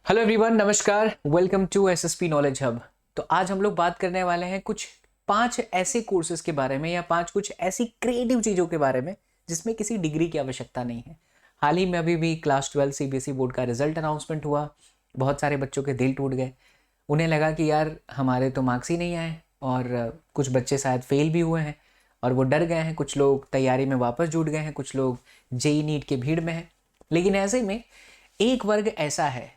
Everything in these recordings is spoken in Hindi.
हेलो एवरीवन, नमस्कार। Welcome to SSP knowledge hub. तो आज हम लोग बात करने वाले हैं कुछ 5 ऐसे कोर्सेज के बारे में या 5 कुछ ऐसी क्रिएटिव चीज़ों के बारे में जिसमें किसी डिग्री की आवश्यकता नहीं है। हाल ही में अभी भी क्लास 12 सीबीएसई बोर्ड का रिजल्ट अनाउंसमेंट हुआ। बहुत सारे बच्चों के दिल टूट गए। उन्हें लगा कि यार हमारे तो मार्क्स ही नहीं आए और कुछ बच्चे शायद फेल भी हुए हैं और वो डर गए हैं। कुछ लोग तैयारी में वापस जुट गए हैं, कुछ लोग जेई नीट के भीड़ में हैं। लेकिन ऐसे में एक वर्ग ऐसा है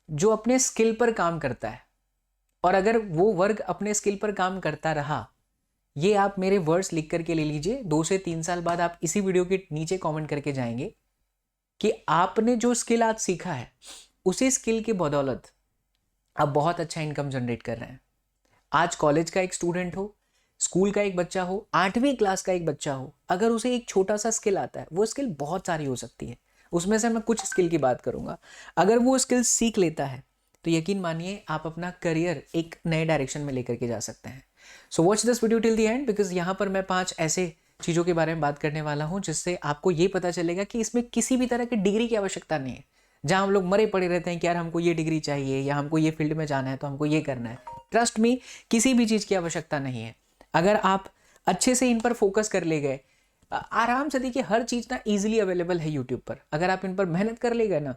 जो अपने स्किल पर काम करता है, और अगर वो वर्ग अपने स्किल पर काम करता रहा, ये आप मेरे वर्ड्स लिख करके ले लीजिए। 2 से 3 साल बाद आप इसी वीडियो के नीचे कमेंट करके जाएंगे कि आपने जो स्किल आज सीखा है उसी स्किल की बदौलत आप बहुत अच्छा इनकम जनरेट कर रहे हैं। आज कॉलेज का एक स्टूडेंट हो, स्कूल का एक बच्चा हो, 8वीं क्लास का एक बच्चा हो, अगर उसे एक छोटा सा स्किल आता है, वो स्किल बहुत सारी हो सकती है। उसमें से मैं कुछ स्किल की बात करूंगा। अगर वो स्किल सीख लेता है तो यकीन मानिए आप अपना करियर एक नए डायरेक्शन में लेकर के जा सकते हैं। So watch this video till the end, because यहाँ पर मैं 5 ऐसे चीज़ों के बारे में बात करने वाला हूँ जिससे आपको ये पता चलेगा कि इसमें किसी भी तरह की डिग्री की आवश्यकता नहीं है। जहाँ हम लोग मरे पड़े रहते हैं कि यार हमको ये डिग्री चाहिए या हमको ये फील्ड में जाना है तो हमको ये करना है। ट्रस्ट मी, किसी भी चीज़ की आवश्यकता नहीं है। अगर आप अच्छे से इन पर फोकस कर ले गए, आराम से देखिए, हर चीज़ ना इजीली अवेलेबल है यूट्यूब पर। अगर आप इन पर मेहनत कर ले गए ना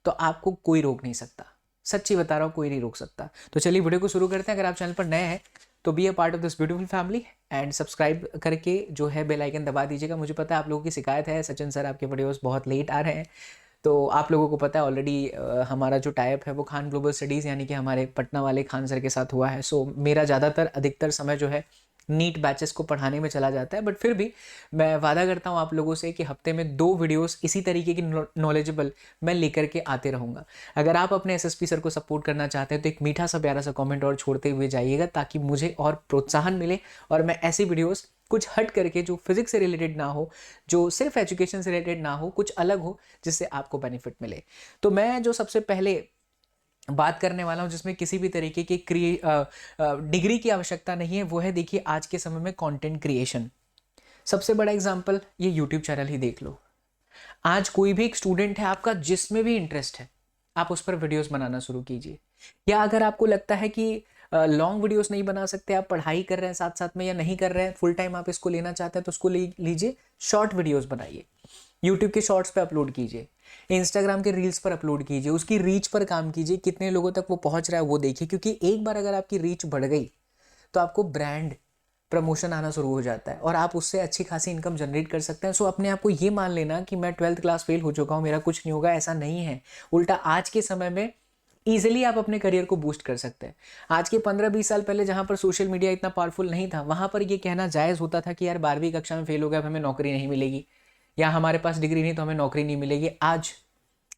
तो आपको कोई रोक नहीं सकता। सच्ची बता रहा हूँ, कोई नहीं रोक सकता। तो चलिए वीडियो को शुरू करते हैं। अगर आप चैनल पर नए हैं तो be a part of this beautiful family and subscribe करके जो है बेल आइकन दबा दीजिएगा। मुझे पता है आप लोगों की शिकायत है, सचिन सर आपके वीडियोस बहुत लेट आ रहे हैं। तो आप लोगों को पता है ऑलरेडी हमारा जो टाइप है वो खान ग्लोबल स्टडीज़ यानी कि हमारे पटना वाले खान सर के साथ हुआ है। सो मेरा ज़्यादातर अधिकतर समय जो है नीट बैचेस को पढ़ाने में चला जाता है। बट फिर भी मैं वादा करता हूँ आप लोगों से कि हफ्ते में 2 वीडियोस इसी तरीके की नॉलेजेबल मैं लेकर के आते रहूँगा। अगर आप अपने एसएसपी सर को सपोर्ट करना चाहते हैं तो एक मीठा सा प्यारा सा कमेंट और छोड़ते हुए जाइएगा, ताकि मुझे और प्रोत्साहन मिले और मैं ऐसी वीडियोस कुछ हट करके, जो फिजिक्स से रिलेटेड ना हो, जो सिर्फ एजुकेशन से रिलेटेड ना हो, कुछ अलग हो जिससे आपको बेनिफिट मिले। तो मैं जो सबसे पहले बात करने वाला हूं जिसमें किसी भी तरीके की डिग्री की आवश्यकता नहीं है, वो है, देखिए, आज के समय में कंटेंट क्रिएशन। सबसे बड़ा एग्जांपल ये यूट्यूब चैनल ही देख लो। आज कोई भी एक स्टूडेंट है आपका, जिसमें भी इंटरेस्ट है, आप उस पर वीडियोस बनाना शुरू कीजिए। या अगर आपको लगता है कि लॉन्ग वीडियोस नहीं बना सकते, आप पढ़ाई कर रहे हैं साथ साथ में या नहीं कर रहे हैं, फुल टाइम आप इसको लेना चाहते हैं, तो उसको लीजिए, शॉर्ट वीडियोस बनाइए। यूट्यूब के शॉर्ट्स पे अपलोड कीजिए, इंस्टाग्राम के रील्स पर अपलोड कीजिए, उसकी रीच पर काम कीजिए, कितने लोगों तक वो पहुंच रहा है वो देखिए। क्योंकि एक बार अगर आपकी रीच बढ़ गई तो आपको ब्रांड प्रमोशन आना शुरू हो जाता है और आप उससे अच्छी खासी इनकम जनरेट कर सकते हैं। सो अपने आप को ये मान लेना कि मैं 12th क्लास फेल हो चुका हूँ, मेरा कुछ नहीं होगा, ऐसा नहीं है। उल्टा आज के समय में ईजिली आप अपने करियर को बूस्ट कर सकते हैं। आज के 15-20 साल पहले जहां पर सोशल मीडिया इतना पावरफुल नहीं था, वहां पर यह कहना जायज़ होता था कि यार 12वीं कक्षा में फेल हो गया, अब हमें नौकरी नहीं मिलेगी, या हमारे पास डिग्री नहीं तो हमें नौकरी नहीं मिलेगी। आज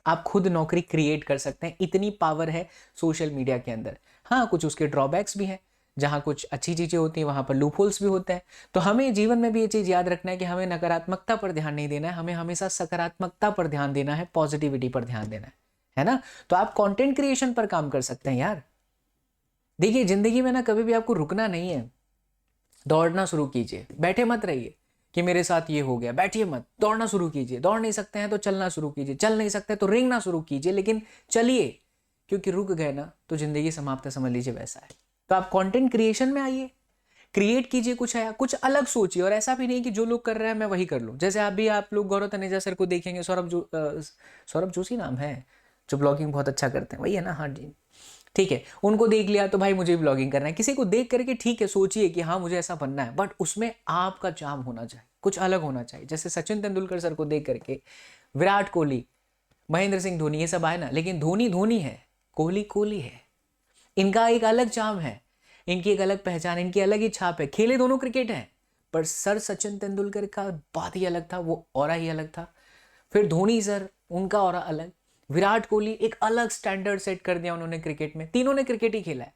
आप खुद नौकरी क्रिएट कर सकते हैं, इतनी पावर है सोशल मीडिया के अंदर। हाँ, कुछ उसके ड्रॉबैक्स भी हैं। जहाँ कुछ अच्छी चीज़ें होती हैं वहाँ पर लूप होल्स भी होते हैं। तो हमें जीवन में भी ये चीज़ याद रखना है कि हमें नकारात्मकता पर ध्यान नहीं देना है, हमें हमेशा सकारात्मकता पर ध्यान देना है, पॉजिटिविटी पर ध्यान देना है ना। तो आप कंटेंट क्रिएशन पर काम कर सकते हैं यार। देखिए, जिंदगी में ना कभी भी आपको रुकना नहीं है, दौड़ना शुरू कीजिए। बैठे मत रहिए कि मेरे साथ ये हो गया, बैठिए मत, दौड़ना शुरू कीजिए। दौड़ नहीं सकते हैं तो चलना शुरू कीजिए, चल नहीं सकते तो रेंगना शुरू कीजिए, लेकिन चलिए। क्योंकि रुक गए ना तो जिंदगी समाप्त है, समझ लीजिए वैसा है। तो आप कंटेंट क्रिएशन में आइए, क्रिएट कीजिए, कुछ है, कुछ अलग सोचिए। और ऐसा भी नहीं कि जो लोग कर रहे हैं मैं वही कर लूं। जैसे आप लोग गौरव तनेजा सर को देखेंगे, सौरभ जोशी नाम है, जो ब्लॉगिंग बहुत अच्छा करते हैं, वही है ना? हाँ जी, ठीक है। उनको देख लिया तो भाई मुझे भी ब्लॉगिंग करना है। किसी को देख करके ठीक है, सोचिए कि हाँ मुझे ऐसा बनना है, बट उसमें आपका चार्म होना चाहिए, कुछ अलग होना चाहिए। जैसे सचिन तेंदुलकर सर को देख करके विराट कोहली, महेंद्र सिंह धोनी, ये सब आए ना, लेकिन धोनी धोनी है, कोहली कोहली है। इनका एक अलग चार्म है, इनकी एक अलग पहचान, इनकी अलग ही छाप है। खेले दोनों क्रिकेट है, पर सर सचिन तेंदुलकर का बात ही अलग था, वो ऑरा ही अलग था। फिर धोनी सर, उनका ऑरा अलग। विराट कोहली, एक अलग स्टैंडर्ड सेट कर दिया उन्होंने क्रिकेट में। तीनों ने क्रिकेट ही खेला है,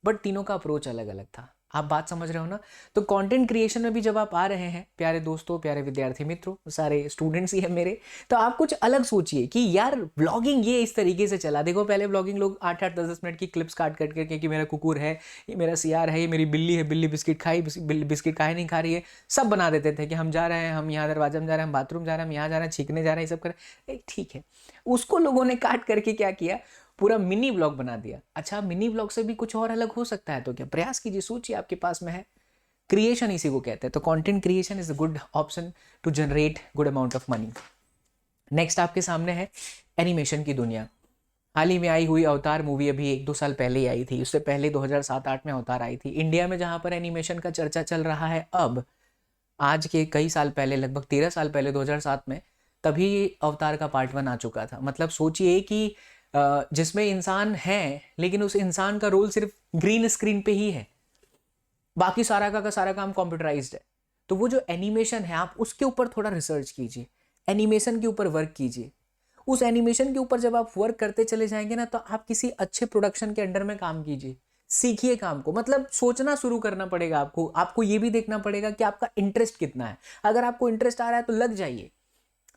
बट तीनों का अप्रोच अलग अलग था। आप बात समझ रहे हो ना। तो कंटेंट क्रिएशन में भी जब आप आ रहे हैं प्यारे दोस्तों, प्यारे विद्यार्थी मित्रों, सारे स्टूडेंट्स ही हैं मेरे, तो आप कुछ अलग सोचिए कि यार ब्लॉगिंग ये इस तरीके से चला। देखो पहले ब्लॉगिंग लोग 8-8 10-10 मिनट की क्लिप्स काट काट करके कि मेरा कुकुर है, ये मेरा सियार है, ये मेरी बिल्ली है, बिल्ली बिस्किट खाई, बिल्ली बिस्किट खाए नहीं खा रही है, सब बना देते थे कि हम जा रहे हैं, हम यहाँ दरवाजा में जा रहे हैं, हम बाथरूम जा रहे हैं, हम यहाँ जा रहे हैं, छींकने जा रहे हैं, ये सब कर रहे हैं। ठीक है, उसको लोगों ने काट करके क्या किया, पूरा मिनी ब्लॉग बना दिया। अच्छा, मिनी ब्लॉग से भी कुछ और अलग हो सकता है तो क्या, प्रयास कीजिए, सोचिए, आपके पास में है। क्रिएशन इसी को कहते हैं। तो content creation is a good option to generate good amount of money. Next आपके सामने है एनिमेशन की दुनिया। हाल ही में आई हुई अवतार मूवी अभी 1-2 साल पहले ही आई थी, उससे पहले 2007-8 में अवतार आई थी। इंडिया में जहां पर एनिमेशन का चर्चा चल रहा है अब, आज के कई साल पहले, लगभग 13 साल पहले 2007 में, तभी अवतार का पार्ट 1 आ चुका था। मतलब सोचिए कि जिसमें इंसान है लेकिन उस इंसान का रोल सिर्फ ग्रीन स्क्रीन पे ही है, बाकी सारा का सारा काम कंप्यूटराइज्ड है। तो वो जो एनिमेशन है, आप उसके ऊपर थोड़ा रिसर्च कीजिए, एनिमेशन के ऊपर वर्क कीजिए। उस एनिमेशन के ऊपर जब आप वर्क करते चले जाएंगे ना, तो आप किसी अच्छे प्रोडक्शन के अंडर में काम कीजिए, सीखिए काम को। मतलब सोचना शुरू करना पड़ेगा आपको। आपको ये भी देखना पड़ेगा कि आपका इंटरेस्ट कितना है। अगर आपको इंटरेस्ट आ रहा है तो लग जाइए।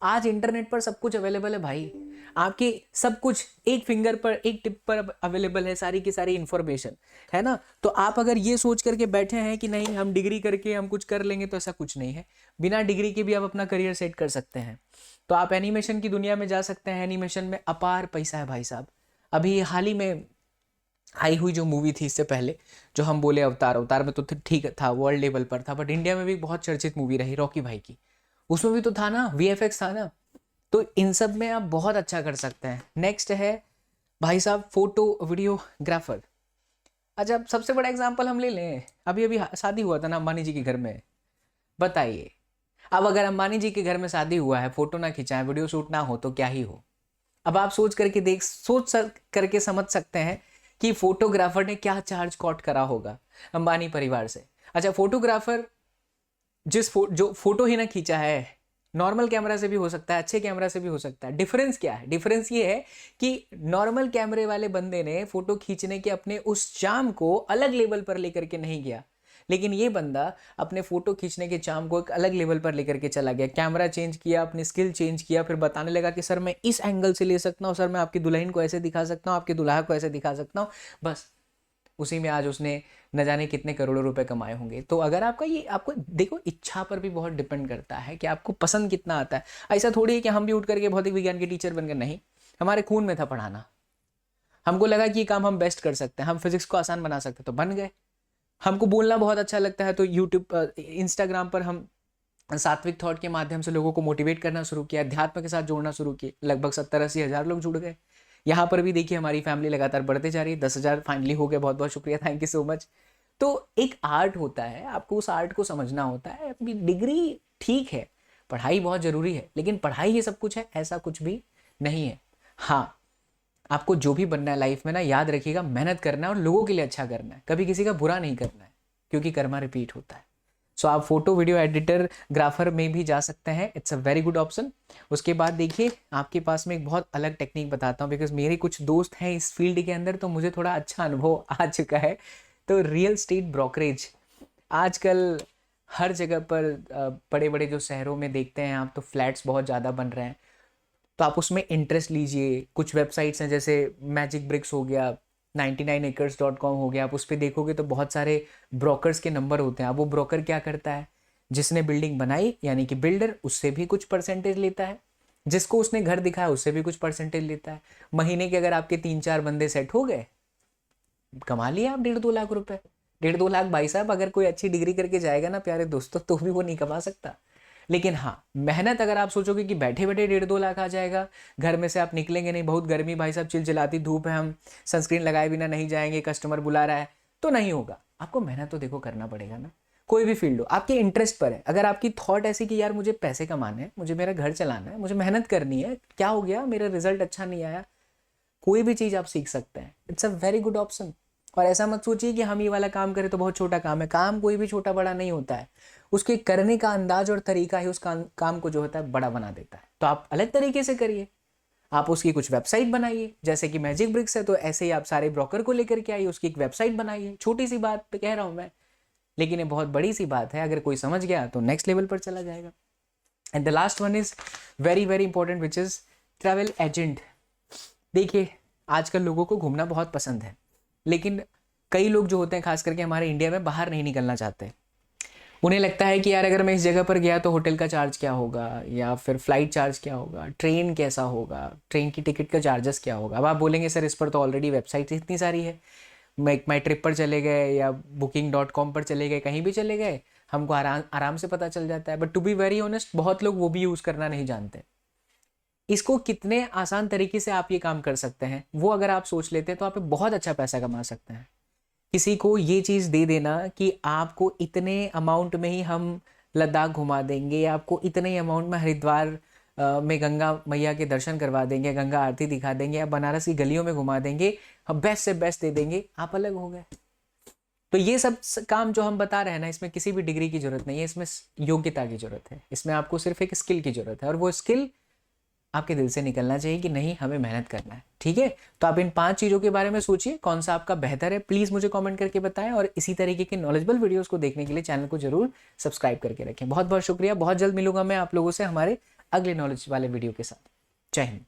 आज इंटरनेट पर सब कुछ अवेलेबल है भाई, आपके सब कुछ एक फिंगर पर, एक टिप पर अवेलेबल है, सारी की सारी इंफॉर्मेशन है ना। तो आप अगर ये सोच करके बैठे हैं कि नहीं हम डिग्री करके हम कुछ कर लेंगे, तो ऐसा कुछ नहीं है। बिना डिग्री के भी आप अपना करियर सेट कर सकते हैं। तो आप एनिमेशन की दुनिया में जा सकते हैं। एनिमेशन में अपार पैसा है भाई साहब। अभी हाल ही में आई हुई जो मूवी थी, इससे पहले जो हम बोले अवतार, अवतार में तो ठीक था, वर्ल्ड लेवल पर था, बट इंडिया में भी बहुत चर्चित मूवी रही रॉकी भाई की। उसमें भी तो था ना, वीएफएक्स था ना। तो इन सब में आप बहुत अच्छा कर सकते हैं। नेक्स्ट है भाई साहब फोटो वीडियोग्राफर। अच्छा, अब सबसे बड़ा एग्जांपल हम ले लें, अभी अभी शादी हुआ था ना अंबानी जी के घर में। बताइए, अब अगर अंबानी जी के घर में शादी हुआ है, फोटो ना खिंचाए, वीडियो शूट ना हो, तो क्या ही हो। अब आप सोच करके समझ सकते हैं कि फोटोग्राफर ने क्या चार्ज कॉट करा होगा अंबानी परिवार से। अच्छा, फोटोग्राफर जो फोटो ही ना खींचा है, नॉर्मल कैमरा से भी हो सकता है, अच्छे कैमरा से भी हो सकता है। डिफरेंस क्या है? डिफरेंस ये है कि नॉर्मल कैमरे वाले बंदे ने फोटो खींचने के अपने उस चार्म को अलग लेवल पर लेकर के नहीं गया, लेकिन ये बंदा अपने फोटो खींचने के चार्म को एक अलग लेवल पर लेकर के चला गया। कैमरा चेंज किया, अपनी स्किल चेंज किया, फिर बताने लगा कि सर मैं इस एंगल से ले सकता हूँ, सर मैं आपकी दुल्हन को ऐसे दिखा सकता हूँ, आपके दुल्हा को ऐसे दिखा सकता हूँ। बस उसी में आज उसने न जाने कितने करोड़ों रुपए कमाए होंगे। तो अगर आपका ये, आपको देखो, इच्छा पर भी बहुत डिपेंड करता है कि आपको पसंद कितना आता है। ऐसा थोड़ी है कि हम भी उठ करके भौतिक विज्ञान के टीचर बन गए, नहीं, हमारे खून में था पढ़ाना। हमको लगा कि ये काम हम बेस्ट कर सकते हैं, हम फिजिक्स को आसान बना सकते हैं, तो बन गए। हमको बोलना बहुत अच्छा लगता है, तो यूट्यूब इंस्टाग्राम पर हम सात्विक थॉट के माध्यम से लोगों को मोटिवेट करना शुरू किया, अध्यात्म के साथ जोड़ना शुरू किए। लगभग 70-80 हज़ार लोग जुड़ गए। यहाँ पर भी देखिए हमारी फैमिली लगातार बढ़ते जा रही है। 10,000 फाइनली हो गए, बहुत बहुत शुक्रिया, थैंक यू सो मच। तो एक आर्ट होता है, आपको उस आर्ट को समझना होता है। अपनी डिग्री ठीक है, पढ़ाई बहुत ज़रूरी है, लेकिन पढ़ाई ही सब कुछ है ऐसा कुछ भी नहीं है। हाँ, आपको जो भी बनना है लाइफ में ना, याद रखिएगा, मेहनत करना है और लोगों के लिए अच्छा करना है, कभी किसी का बुरा नहीं करना है, क्योंकि कर्मा रिपीट होता है। सो आप फोटो वीडियो एडिटर ग्राफर में भी जा सकते हैं, it's a very good option. उसके बाद देखिए आपके पास में एक बहुत अलग टेक्निक बताता हूँ, बिकॉज मेरे कुछ दोस्त हैं इस फील्ड के अंदर, तो मुझे थोड़ा अच्छा अनुभव आ चुका है। तो रियल स्टेट ब्रोकरेज आजकल हर जगह पर, बड़े बड़े जो शहरों में देखते हैं आप, तो फ्लैट्स बहुत ज़्यादा बन रहे हैं। तो आप उसमें इंटरेस्ट लीजिए। कुछ वेबसाइट्स हैं जैसे मैजिक ब्रिक्स हो गया, 99acres.com हो गया, आप उस पर देखोगे तो बहुत सारे ब्रोकर्स के नंबर होते हैं। अब वो ब्रोकर क्या करता है, जिसने बिल्डिंग बनाई यानी कि बिल्डर, उससे भी कुछ परसेंटेज लेता है, जिसको उसने घर दिखाया उससे भी कुछ परसेंटेज लेता है। महीने के अगर आपके 3-4 बंदे सेट हो गए, कमा लिया आप 1.5-2 लाख रुपए। 1.5-2 लाख भाई साहब, अगर कोई अच्छी डिग्री करके जाएगा ना प्यारे दोस्तों, तो भी वो नहीं कमा सकता। लेकिन हाँ, मेहनत अगर आप सोचोगे कि बैठे बैठे 1.5-2 लाख आ जाएगा, घर में से आप निकलेंगे नहीं, बहुत गर्मी भाई साहब, चिलचिलाती धूप है, हम सनस्क्रीन लगाए बिना नहीं जाएंगे, कस्टमर बुला रहा है, तो नहीं होगा। आपको मेहनत तो देखो करना पड़ेगा ना। कोई भी फील्ड हो, आपके इंटरेस्ट पर है। अगर आपकी थॉट ऐसी कि यार मुझे पैसे कमाने हैं, मुझे मेरा घर चलाना है, मुझे मेहनत करनी है, क्या हो गया मेरा रिजल्ट अच्छा नहीं आया, कोई भी चीज़ आप सीख सकते हैं, it's a very good option. और ऐसा मत सोचिए कि हम ये वाला काम करें तो बहुत छोटा काम है। काम कोई भी छोटा बड़ा नहीं होता है, उसके करने का अंदाज और तरीका ही उस काम को जो होता है बड़ा बना देता है। तो आप अलग तरीके से करिए, आप उसकी कुछ वेबसाइट बनाइए, जैसे कि मैजिक ब्रिक्स है, तो ऐसे ही आप सारे ब्रोकर को लेकर के आइए, उसकी एक वेबसाइट बनाइए। छोटी सी बात कह रहा हूँ मैं, लेकिन ये बहुत बड़ी सी बात है, अगर कोई समझ गया तो नेक्स्ट लेवल पर चला जाएगा। And the last one is very very important, which is travel agent. देखिए आजकल लोगों को घूमना बहुत पसंद है, लेकिन कई लोग जो होते हैं खास करके हमारे इंडिया में बाहर नहीं निकलना चाहते। उन्हें लगता है कि यार अगर मैं इस जगह पर गया तो होटल का चार्ज क्या होगा, या फिर फ्लाइट चार्ज क्या होगा, ट्रेन कैसा होगा, ट्रेन की टिकट का चार्जेस क्या होगा। अब आप बोलेंगे सर इस पर तो ऑलरेडी वेबसाइट इतनी सारी है, माई ट्रिप पर चले गए या booking.com पर चले गए, कहीं भी चले गए, हमको आराम आराम से पता चल जाता है। But to be very honest बहुत लोग वो भी यूज़ करना नहीं जानते। इसको कितने आसान तरीके से आप ये काम कर सकते हैं वो अगर आप सोच लेते हैं तो आप बहुत अच्छा पैसा कमा सकते हैं। किसी को ये चीज़ दे देना कि आपको इतने अमाउंट में ही हम लद्दाख घुमा देंगे, या आपको इतने ही अमाउंट में हरिद्वार में गंगा मैया के दर्शन करवा देंगे, गंगा आरती दिखा देंगे, या बनारस की गलियों में घुमा देंगे, हम बेस्ट से बेस्ट दे देंगे, आप अलग हो गए। तो ये सब काम जो हम बता रहे हैं ना, इसमें किसी भी डिग्री की जरूरत नहीं है, इसमें योग्यता की जरूरत है, इसमें आपको सिर्फ एक स्किल की जरूरत है, और वो स्किल आपके दिल से निकलना चाहिए कि नहीं हमें मेहनत करना है। ठीक है, तो आप इन 5 चीज़ों के बारे में सोचिए कौन सा आपका बेहतर है, प्लीज़ मुझे कमेंट करके बताएं, और इसी तरीके के नॉलेजेबल वीडियोस को देखने के लिए चैनल को जरूर सब्सक्राइब करके रखें। बहुत बहुत शुक्रिया, बहुत जल्द मिलूंगा मैं आप लोगों से हमारे अगले नॉलेज वाले वीडियो के साथ। जय हिंद।